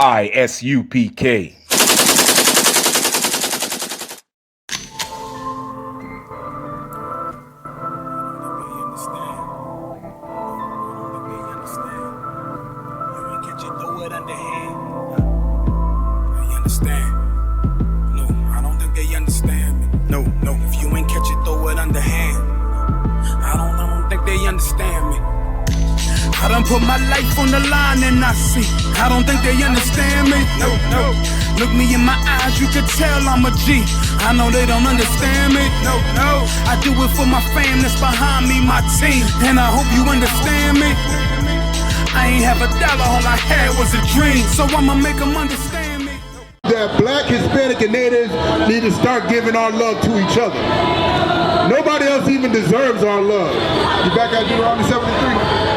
ISUPK. I done put my life on the line and I see, I don't think they understand me. No. Look me in my eyes, you can tell I'm a G. I know they don't understand me. No. I do it for my fam that's behind me, my team, and I hope you understand me. I ain't have a dollar, all I had was a dream, so I'ma make them understand me. That black, Hispanic, and natives need to start giving our love to each other. Nobody else even deserves our love. You back at Deuteronomy 73?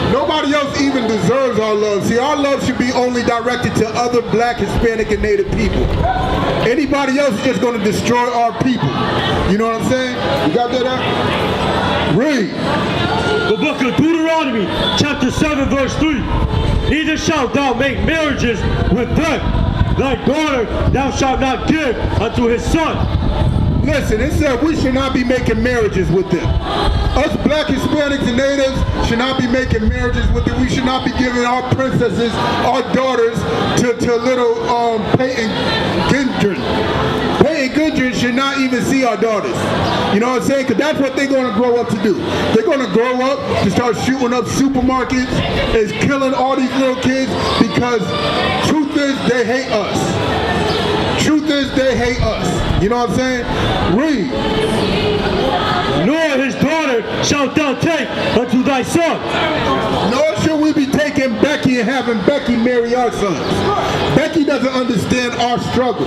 Nobody else even deserves our love. See, our love should be only directed to other black, Hispanic, and native people. Anybody else is just going to destroy our people. You know what I'm saying? You got that out? Read. The book of Deuteronomy, chapter 7, verse 3. Neither shalt thou make marriages with them. Thy daughter thou shalt not give unto his son. Listen, it said we should not be making marriages with them. Us black, Hispanics, and natives should not be making marriages with them. We should not be giving our princesses, our daughters, to little Peyton Gundren. Peyton Gundren should not even see our daughters. You know what I'm saying? Because that's what they're going to grow up to do. They're going to grow up to start shooting up supermarkets and killing all these little kids because truth is they hate us. Truth is they hate us. You know what I'm saying? Read. Nor his daughter shalt thou take unto thy son. Nor should we be taking Becky and having Becky marry our sons. Becky doesn't understand our struggle.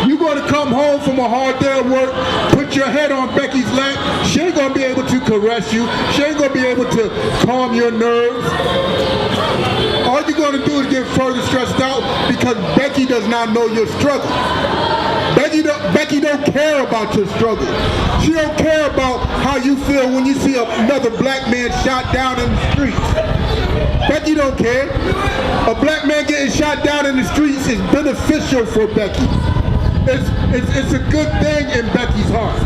You're going to come home from a hard day of work, put your head on Becky's lap. She ain't going to be able to caress you. She ain't going to be able to calm your nerves. All you're going to do is get further stressed out because Becky does not know your struggle. Becky don't care about your struggle. She don't care about how you feel when you see another black man shot down in the streets. Becky don't care. A black man getting shot down in the streets is beneficial for Becky. It's a good thing in Becky's heart.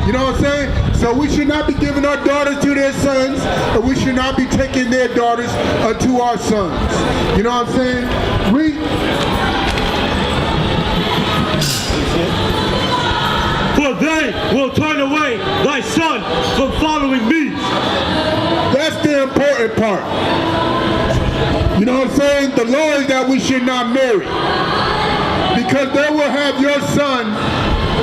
You know what I'm saying? So we should not be giving our daughters to their sons, and we should not be taking their daughters to our sons. You know what I'm saying? For they will turn away thy son from following me. That's the important part. You know what I'm saying? The law is that we should not marry. Because they will have your son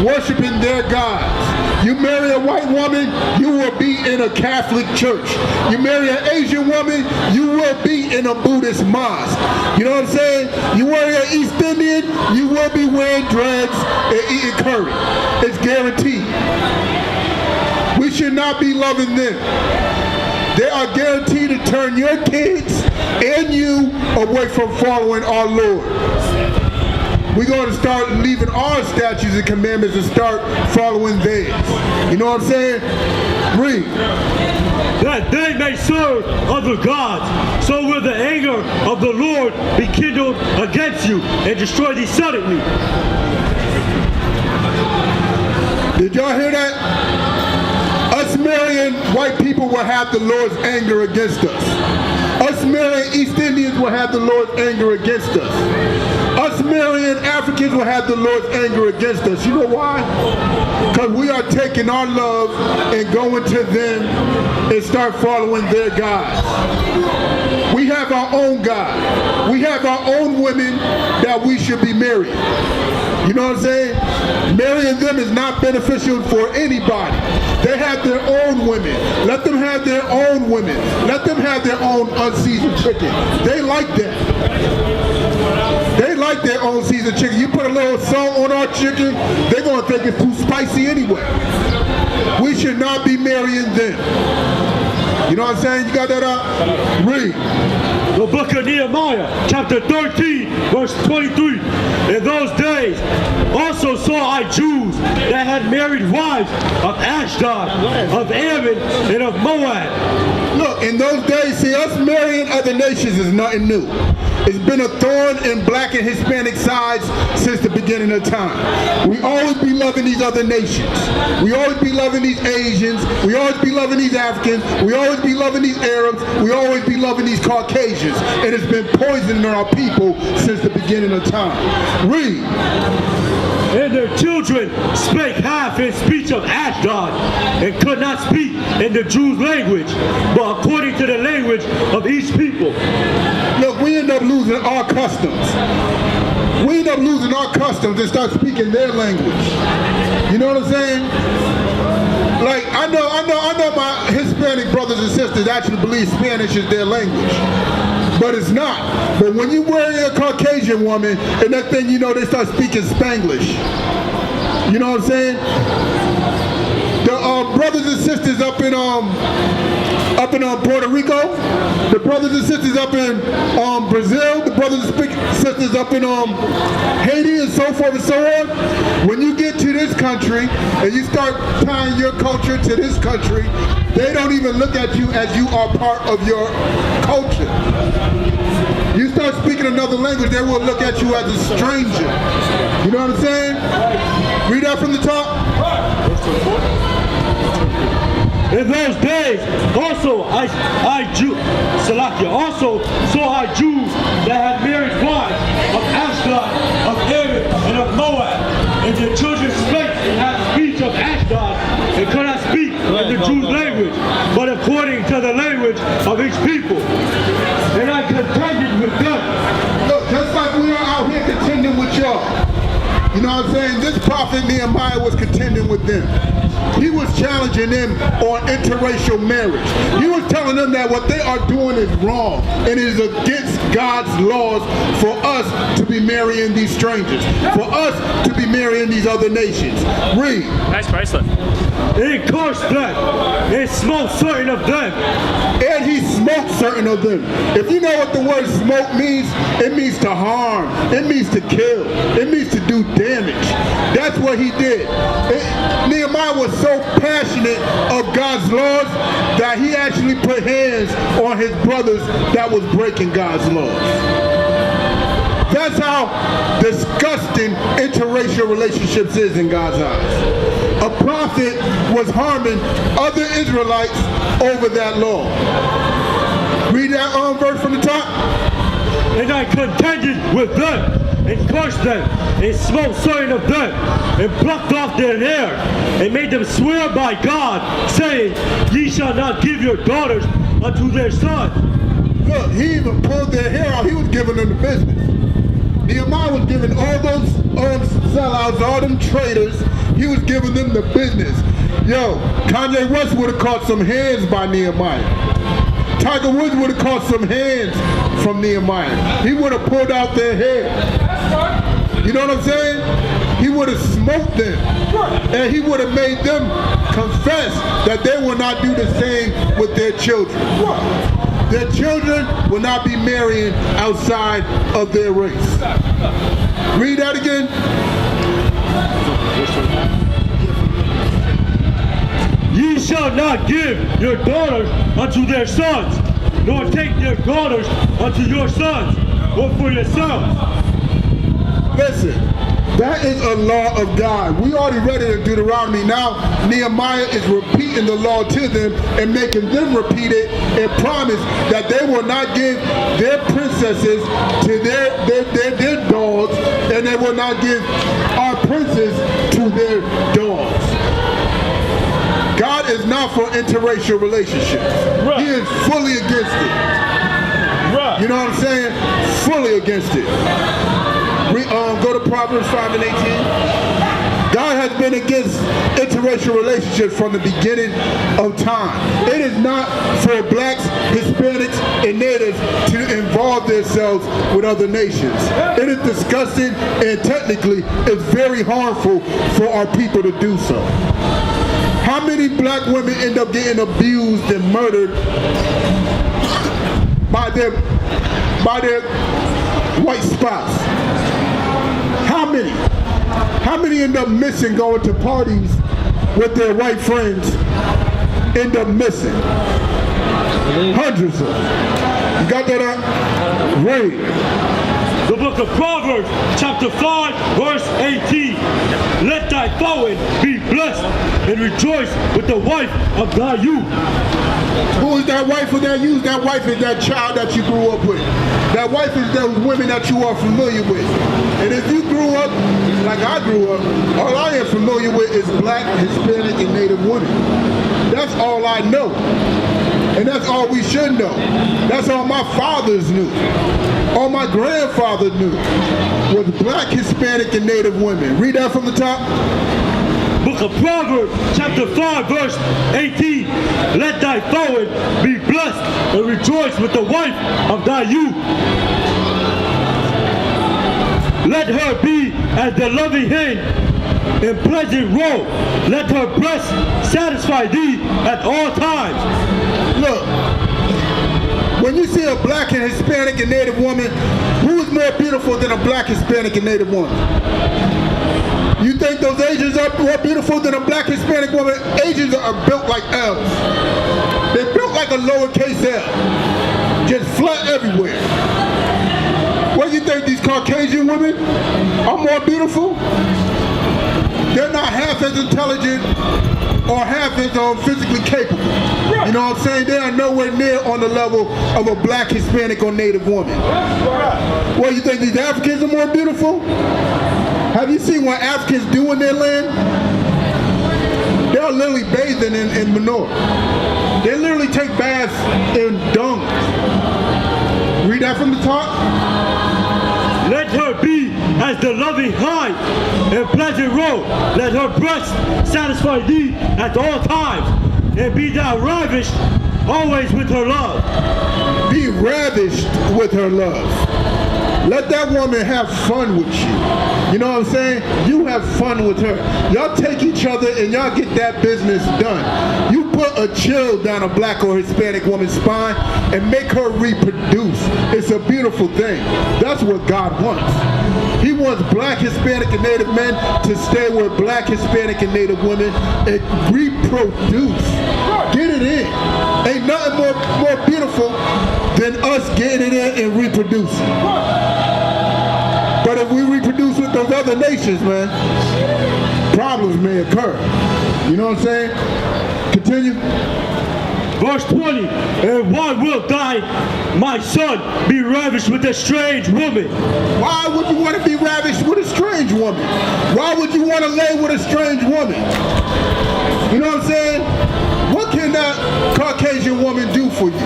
worshiping their gods. You marry a white woman, you will be in a Catholic church. You marry an Asian woman, you will be in a Buddhist mosque. You know what I'm saying? You marry an East Indian, you will be wearing dreads and eating curry. It's guaranteed. We should not be loving them. They are guaranteed to turn your kids and you away from following our Lord. We're going to start leaving our statutes and commandments and start following theirs. You know what I'm saying? Read. That they may serve other gods, so will the anger of the Lord be kindled against you and destroy thee suddenly. Did y'all hear that? Us marrying white people will have the Lord's anger against us. Us marrying East Indians will have the Lord's anger against us. Us marrying Africans will have the Lord's anger against us. You know why? Because we are taking our love and going to them and start following their gods. We have our own God. We have our own women that we should be marrying. You know what I'm saying? Marrying them is not beneficial for anybody. They have their own women. Let them have their own women. Let them have their own unseasoned chicken. They like that. They like their own seasoned chicken. You put a little salt on our chicken, they're going to think it's too spicy anyway. We should not be marrying them. You know what I'm saying? You got that out? Read. The book of Nehemiah, chapter 13, verse 23. In those days also saw I Jews that had married wives of Ashdod, of Ammon, and of Moab. Look, in those days, see, us marrying other nations is nothing new. It's been a thorn in black and Hispanic sides since the beginning of time. We always be loving these other nations. We always be loving these Asians. We always be loving these Africans. We always be loving these Arabs. We always be loving these Caucasians. And it's been poisoning our people since the beginning of time. Read. And their children spake half in speech of Ashdod, and could not speak in the Jews' language, but according to the language of each people. Look, we end up losing our customs. We end up losing our customs and start speaking their language. You know what I'm saying? Like, I know my Hispanic brothers and sisters actually believe Spanish is their language. But it's not. But when you marry a Caucasian woman, and that thing, you know, they start speaking Spanglish. You know what I'm saying? The brothers and sisters up in Puerto Rico, the brothers and sisters up in Brazil, the brothers and sisters up in Haiti, and so forth and so on. When you get to this country and you start tying your culture to this country, they don't even look at you as you are part of your culture. You start speaking another language, they will look at you as a stranger. You know what I'm saying? Read that from the top. In those days, also also saw I Jews that had married wives of Ashdod, of Ammon, and of Moab, and their children spake and had speech of Ashdod, and could not speak in the Jews' language, but according to the language of each people. And I contended with them. Look, just like we are out here contending with y'all. You know what I'm saying? This prophet Nehemiah was contending with them. He was challenging them on interracial marriage. He was telling them that what they are doing is wrong and it is against God's laws for us to be marrying these strangers, for us to be marrying these other nations. Read. Nice bracelet. And he cursed them, and smote certain of them. And he smote certain of them. If you know what the word smote means, it means to harm. It means to kill. It means to do damage. That's what he did. Nehemiah was so passionate of God's laws that he actually put hands on his brothers that was breaking God's laws. That's how disgusting interracial relationships is in God's eyes. A prophet was harming other Israelites over that law. Read that verse from the top. And I contended with them, and cursed them, and smote certain of them, and plucked off their hair, and made them swear by God, saying, Ye shall not give your daughters unto their sons. Look, he even pulled their hair out. He was giving them the business. Nehemiah was giving all those sellouts, all them traitors, he was giving them the business. Yo, Kanye West would have caught some hands by Nehemiah. Tiger Woods would have caught some hands from Nehemiah. He would have pulled out their hair. You know what I'm saying? He would have smoked them. And he would have made them confess that they will not do the same with their children. Their children will not be marrying outside of their race. Read that again. Ye shall not give your daughters unto their sons, nor take their daughters unto your sons, or for yourselves. Listen, that is a law of God. We already read it in Deuteronomy. Now Nehemiah is repeating the law to them and making them repeat it and promise that they will not give their princesses to their dogs, and they will not give our princes to their dogs. God is not for interracial relationships. Right. He is fully against it. Right. You know what I'm saying? Fully against it. Go to Proverbs 5 and 18. God has been against interracial relationships from the beginning of time. It is not for blacks, Hispanics, and natives to involve themselves with other nations. It is disgusting, and technically it's very harmful for our people to do so. How many black women end up getting abused and murdered by their white spouse? How many? How many end up missing going to parties with their white friends? End up missing. Hundreds of them. You got that out? Read. The book of Proverbs, chapter 5, verse 18. Let thy forward be blessed and rejoice with the wife of thy youth. Who is that wife of that youth? That wife is that child that you grew up with. That wife is those women that you are familiar with. And if you grew up like I grew up, all I am familiar with is black, Hispanic, and Native women. That's all I know. And that's all we should know. That's all my fathers knew. All my grandfather knew was black, Hispanic, and Native women. Read that from the top. Book of Proverbs, chapter 5, verse 18. Let thy forward be blessed and rejoice with the wife of thy youth. Let her be as the loving hen and pleasant roe. Let her breast satisfy thee at all times. Look, when you see a black and Hispanic and Native woman, who is more beautiful than a black, Hispanic, and Native woman? You think those Asians are more beautiful than a black, Hispanic woman? Asians are built like L's. They're built like a lowercase L. Just flat everywhere. What do you think, these Caucasian women are more beautiful? They're not half as intelligent or half as physically capable. You know what I'm saying? They are nowhere near on the level of a black, Hispanic, or Native woman. What, you think these Africans are more beautiful? Have you seen what Africans do in their land? They're literally bathing in manure. They literally take baths in dung. Read that from the top. Let her be as the loving hind and pleasant roe. Let her breast satisfy thee at all times, and be thou ravished always with her love. Be ravished with her love. Let that woman have fun with you. You know what I'm saying? You have fun with her. Y'all take each other and y'all get that business done. You put a chill down a black or Hispanic woman's spine and make her reproduce. It's a beautiful thing. That's what God wants. He wants black, Hispanic, and Native men to stay with black, Hispanic, and Native women and reproduce. Get it in. Ain't nothing more beautiful than us getting it in and reproducing. But if we reproduce with those other nations, man, problems may occur. You know what I'm saying? Continue. Verse 20, and why wilt thou, my son, be ravished with a strange woman? Why would you want to be ravished with a strange woman? Why would you want to lay with a strange woman? You know what I'm saying? What can that Caucasian woman do for you?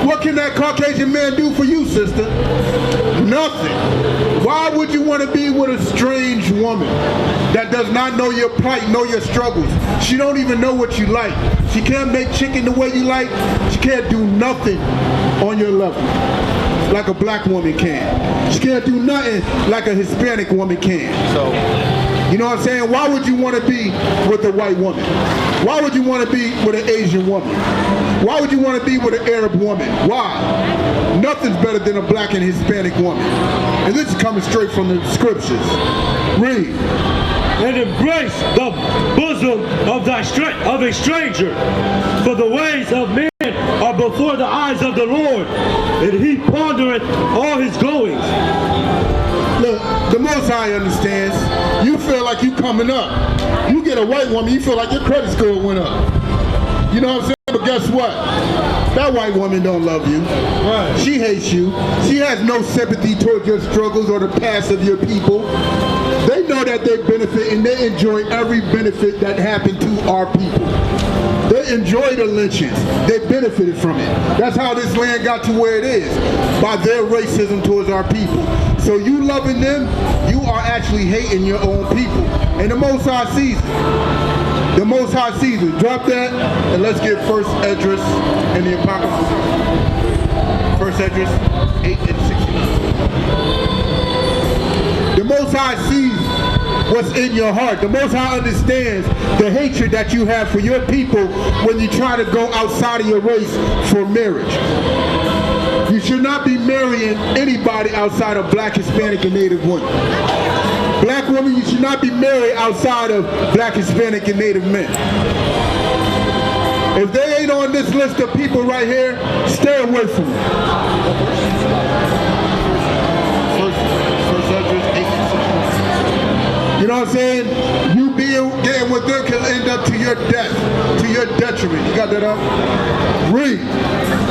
What can that Caucasian man do for you, sister? Nothing. Why would you want to be with a strange woman that does not know your plight, know your struggles? She don't even know what you like. She can't make chicken the way you like. She can't do nothing on your level like a black woman can. She can't do nothing like a Hispanic woman can. So, you know what I'm saying? Why would you want to be with a white woman? Why would you want to be with an Asian woman? Why would you want to be with an Arab woman? Why? Nothing's better than a black and Hispanic woman. And this is coming straight from the scriptures. Read. And embrace the bosom of a stranger, for the ways of men are before the eyes of the Lord, and he pondereth all his goings. Look, the Most High understands. You feel like you coming up. You get a white woman, you feel like your credit score went up. You know what I'm saying? But guess what? That white woman don't love you. Right. She hates you. She has no sympathy towards your struggles or the past of your people. They know that they benefit and they enjoy every benefit that happened to our people. They enjoy the lynchings. They benefited from it. That's how this land got to where it is, by their racism towards our people. So you loving them, you are actually hating your own people. And the Most High sees it. The Most High sees it. Drop that, and let's get First Esdras and the Apocrypha. First Esdras 8 and 69. The Most High sees what's in your heart. The Most High understands the hatred that you have for your people when you try to go outside of your race for marriage. You should not be marrying anybody outside of black, Hispanic, and Native women. Black women, you should not be married outside of Black, Hispanic, and Native men. If they ain't on this list of people right here, stay away from them. You know what I'm saying? You getting with them can end up to your death, to your detriment. You got that up? Read.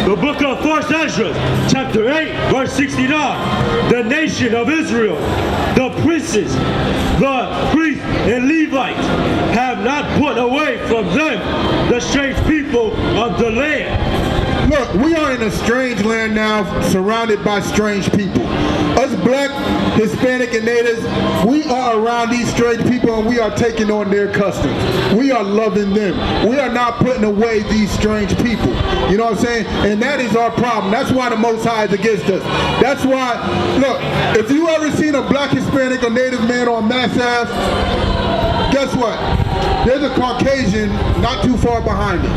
The book of 1 Ezra, chapter 8, verse 69. The nation of Israel, the princes, the priests, and Levites have not put away from them the strange people of the land. Look, we are in a strange land now, surrounded by strange people. Us Black, Hispanic, and Natives, we are around these strange people and we are taking on their customs. We are loving them. We are not putting away these strange people. You know what I'm saying? And that is our problem. That's why the Most High is against us. That's why, look, if you ever seen a Black, Hispanic, or Native man on Mass Ave, guess what? There's a Caucasian not too far behind him.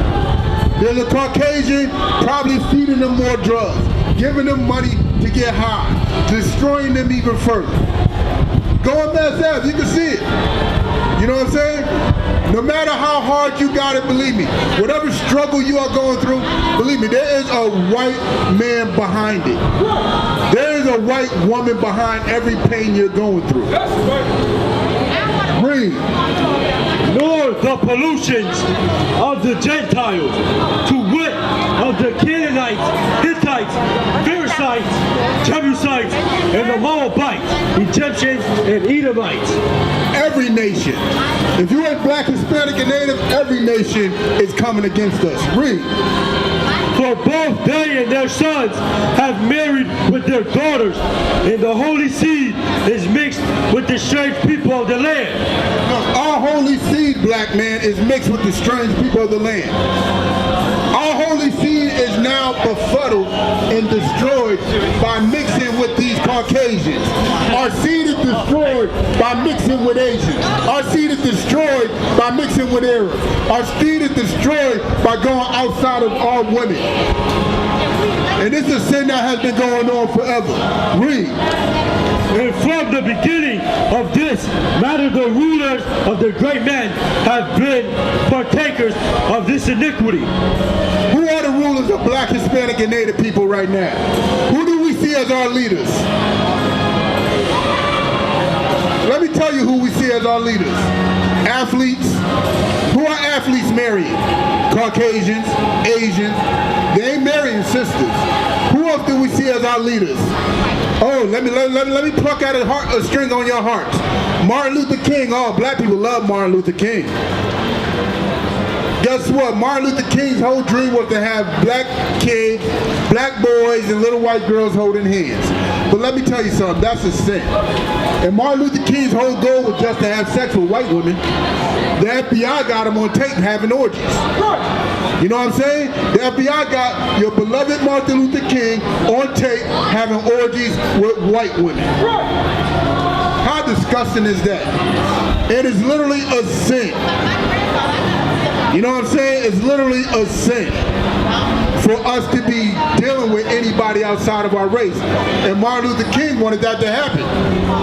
There's a Caucasian probably feeding them more drugs, giving them money to get high, destroying them even further. Go on Mass Ave, you can see it. You know what I'm saying? No matter how hard you got it, believe me, whatever struggle you are going through, believe me, there is a white man behind it. There is a white woman behind every pain you're going through. Read. Nor the pollutions of the Gentiles, to wit, of the Canaanites, Hittites, Perizzites, Jebusites, and the Moabites, Egyptians, and Edomites. Every nation. If you ain't Black, Hispanic, and Native, every nation is coming against us. Read. For both they and their sons have married with their daughters, and the holy seed is mixed with the strange people of the land. Look, our holy seed, black man, is mixed with the strange people of the land. Our holy seed is now befuddled and destroyed by mixing with these Caucasians. Our seed is destroyed by mixing with Asians. Our seed is destroyed by mixing with Arabs. Our seed is destroyed by going outside of our women. And this is a sin that has been going on forever. Read. And from the beginning of this matter, the rulers of the great men have been partakers of this iniquity. Who are the rulers of Black, Hispanic, and Native people right now? Who do we see as our leaders? Let me tell you who we see as our leaders. Athletes. Who are athletes marrying? Caucasians, Asians. They ain't marrying sisters. Who else do we see as our leaders? Oh, let me pluck out a string on your hearts. Martin Luther King. Oh, black people love Martin Luther King. Guess what? Martin Luther King's whole dream was to have black kids, black boys, and little white girls holding hands. But let me tell you something, that's a sin. And Martin Luther King's whole goal was just to have sex with white women. The FBI got him on tape having orgies. You know what I'm saying? The FBI got your beloved Martin Luther King on tape having orgies with white women. How disgusting is that? It is literally a sin. You know what I'm saying? It's literally a sin for us to be dealing with anybody outside of our race. And Martin Luther King wanted that to happen.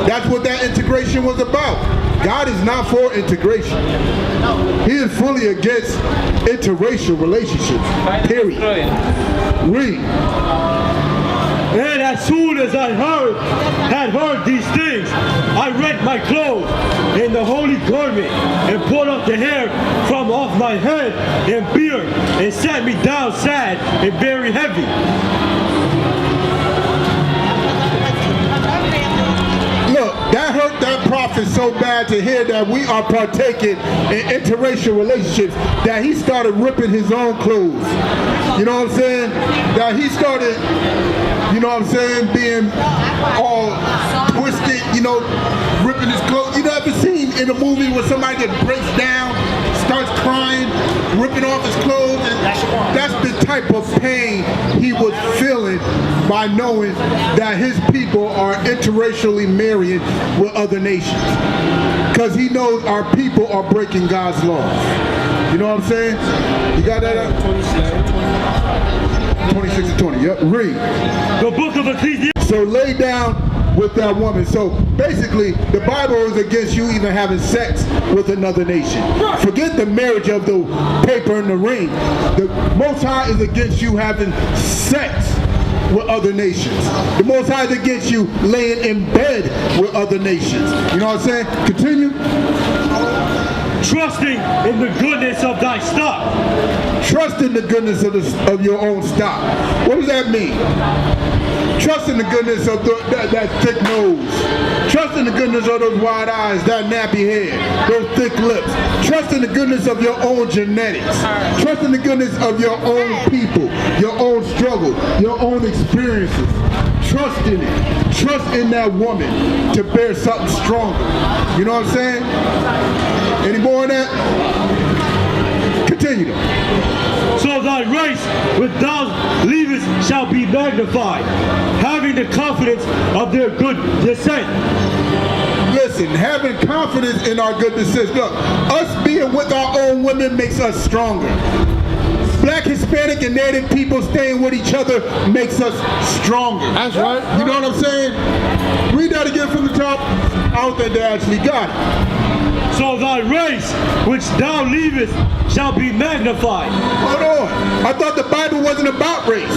That's what that integration was about. God is not for integration. He is fully against interracial relationships. Period. Read. And as soon as I had heard these things, I rent my clothes in the holy garment and pulled off the hair from off my head and beard and sat me down sad and very heavy. Look, that hurt that prophet so bad to hear that we are partaking in interracial relationships that he started ripping his own clothes. You know what I'm saying? That he started, you know what I'm saying, being all twisted, you know, ripping his clothes. You know, ever seen in a movie where somebody just breaks down, starts crying, ripping off his clothes? And that's the type of pain he was feeling by knowing that his people are interracially marrying with other nations. Because he knows our people are breaking God's laws. You know what I'm saying? You got that up? 26 and 20, yep, read. The book of Ecclesiastes. So lay down with that woman. So basically, the Bible is against you even having sex with another nation. Forget the marriage of the paper and the ring. The Most High is against you having sex with other nations. The Most High is against you laying in bed with other nations. You know what I'm saying? Continue. Trusting in the goodness of thy stock. Trust in the goodness of your own stock. What does that mean? Trust in the goodness of that thick nose. Trust in the goodness of those wide eyes, that nappy hair, those thick lips. Trust in the goodness of your own genetics. Trust in the goodness of your own people, your own struggle, your own experiences. Trust in it. Trust in that woman to bear something stronger. You know what I'm saying? Any more on that? Continue. So thy race, which thou leavest, shall be magnified, having the confidence of their good descent. Listen, having confidence in our good descent. Look, us being with our own women makes us stronger. Black, Hispanic, and Native people staying with each other makes us stronger. That's right. You know what I'm saying? Read that again from the top. I don't think they actually got it. So thy race, which thou leavest, shall be magnified. Hold on. I thought the Bible wasn't about race.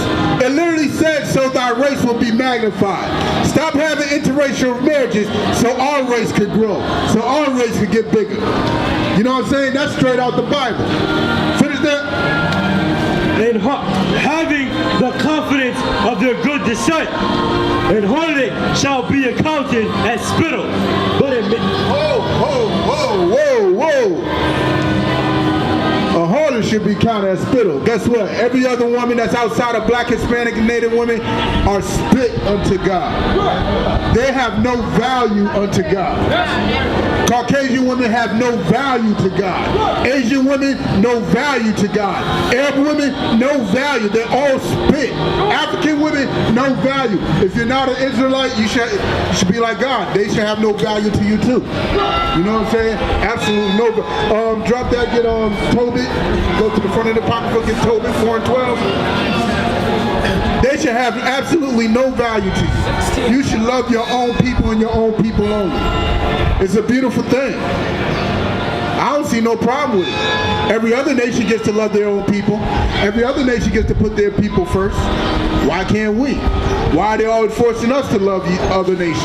It literally said, so thy race will be magnified. Stop having interracial marriages so our race could grow, so our race could get bigger. You know what I'm saying? That's straight out the Bible. Finish that. And having the confidence of their good descent, and harlot shall be accounted as spittle. But it a harlot should be counted as spittle. Guess what? Every other woman that's outside of Black, Hispanic, and Native women are spit unto God. They have no value unto God. Caucasian women have no value to God. Asian women, no value to God. Arab women, no value. They're all spit. African women, no value. If you're not an Israelite, you should be like God. They should have no value to you too. You know what I'm saying? Absolutely no. Drop that, get Tobit. Go to the front of the pocketbook, get Tobit, 4 and 12. They should have absolutely no value to you. You should love your own people and your own people only. It's a beautiful thing. I don't see no problem with it. Every other nation gets to love their own people. Every other nation gets to put their people first. Why can't we? Why are they always forcing us to love other nations?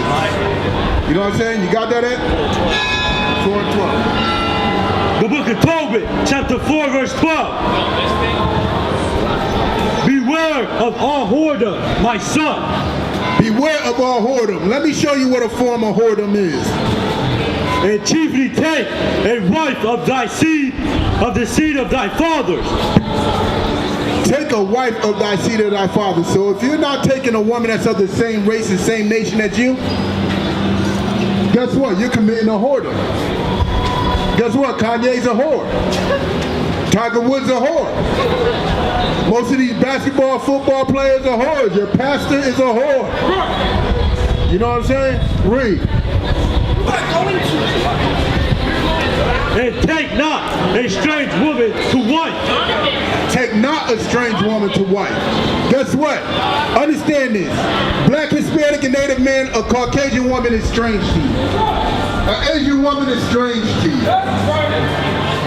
You know what I'm saying? You got that at? 4 and 12. The book of Tobit, chapter 4, verse 12. Beware of all whoredom, my son. Beware of all whoredom. Let me show you what a form of whoredom is. And chiefly take a wife of thy seed, of the seed of thy fathers. Take a wife of thy seed of thy fathers. So if you're not taking a woman that's of the same race and same nation as you, guess what? You're committing a whoredom. Guess what? Kanye's a whore. Tiger Woods a whore. Most of these basketball, football players are whores. Your pastor is a whore. You know what I'm saying? Read. And take not a strange woman to wife. Take not a strange woman to wife. Guess what? Understand this. Black, Hispanic, and Native man, a Caucasian woman is strange to you. An Asian woman is strange to you.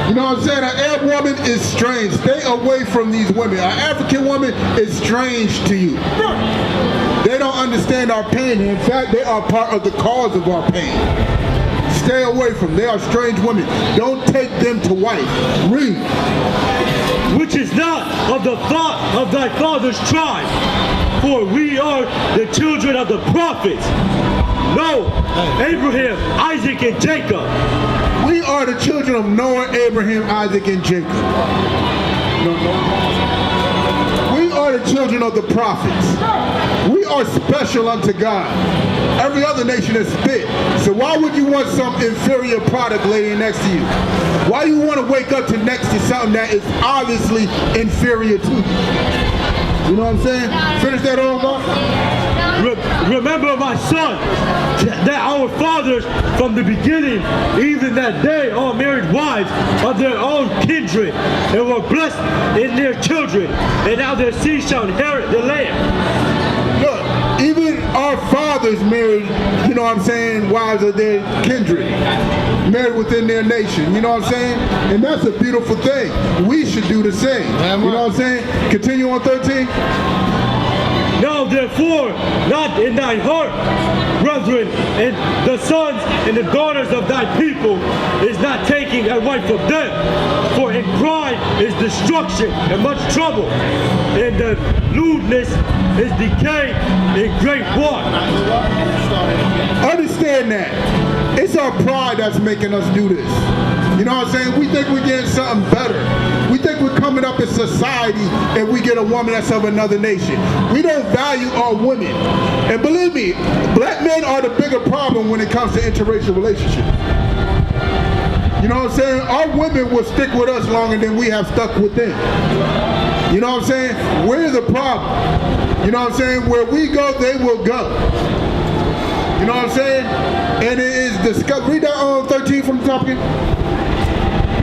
You know what I'm saying? An Arab woman is strange. Stay away from these women. An African woman is strange to you. They don't understand our pain. In fact, they are part of the cause of our pain. Stay away from them. They are strange women. Don't take them to wife. Read. Which is not of the thought of thy father's tribe, for we are the children of the prophets. No, Abraham, Isaac, and Jacob. We are the children of Noah, Abraham, Isaac, and Jacob. We are the children of the prophets. We are special unto God. Every other nation is spit. So why would you want some inferior product laying next to you? Why do you want to wake up to next to something that is obviously inferior to you? You know what I'm saying? Finish that on, Mark. Remember, my son, that our fathers from the beginning, even that they all married wives of their own kindred and were blessed in their children, and now their seed shall inherit the land. Look, even our Our fathers married, you know what I'm saying, wives of their kindred, married within their nation, you know what I'm saying? And that's a beautiful thing. We should do the same. You know what I'm saying? Continue on 13. Now therefore, not in thy heart, brethren, and the sons and the daughters of thy people is not taking a wife of them, for in pride is destruction and much trouble, and the lewdness is decay and great want. Understand that. It's our pride that's making us do this. You know what I'm saying? We think we're getting something better. We think we're coming up in society and we get a woman that's of another nation. We don't value our women. And believe me, black men are the bigger problem when it comes to interracial relationships. You know what I'm saying? Our women will stick with us longer than we have stuck with them. You know what I'm saying? We're the problem. You know what I'm saying? Where we go, they will go. You know what I'm saying? And it is discovered. Read that 13 from the top again.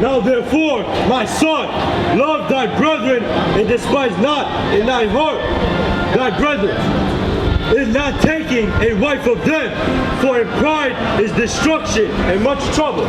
Now therefore, my son, love thy brethren and despise not in thy heart thy brethren, is not taking a wife of them, for in pride is destruction and much trouble.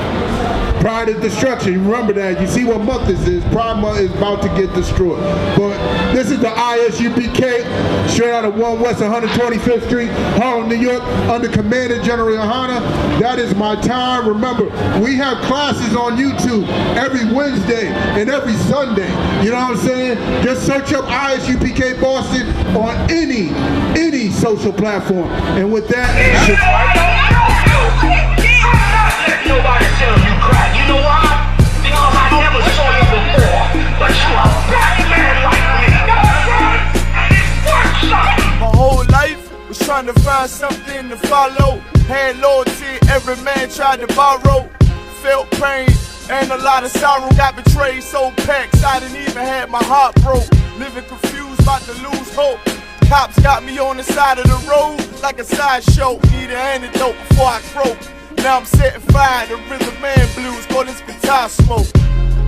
Pride is destruction. Remember that. You see what month this is. Pride month is about to get destroyed. But this is the I.S.U.P.K. straight out of 1 West 125th Street, Harlem, New York, under Commander General YAHANNA. That is my time. Remember, we have classes on YouTube every Wednesday and every Sunday. You know what I'm saying? Just search up I.S.U.P.K. Boston on any social platform. And with that, nobody tell you cry. You know why? Because I never saw you before. But you are a black man like me. And it works out. My whole life was trying to find something to follow. Had loyalty, every man tried to borrow. Felt pain and a lot of sorrow. Got betrayed, sold packs, I didn't even have my heart broke. Living confused, about to lose hope. Cops got me on the side of the road like a sideshow. Need an antidote before I croak. Now I'm setting fire to rhythm man blues, call this guitar smoke.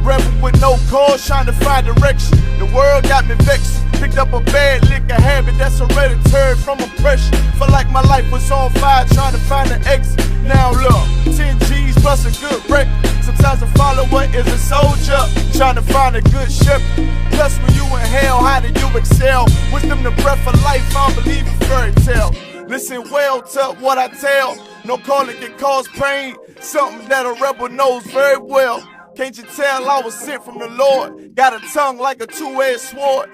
Rebel with no cause, trying to find direction. The world got me vexed. Picked up a bad liquor habit that's hereditary from oppression. Felt like my life was on fire, trying to find an exit. Now look, 10 G's plus a good wreck. Sometimes a follower is a soldier, trying to find a good ship. Plus when you in hell, how do you excel? Wisdom the breath of life, I don't believe in fairy tale. Listen well to what I tell. No calling can cause pain. Something that a rebel knows very well. Can't you tell I was sent from the Lord? Got a tongue like a two-edged sword.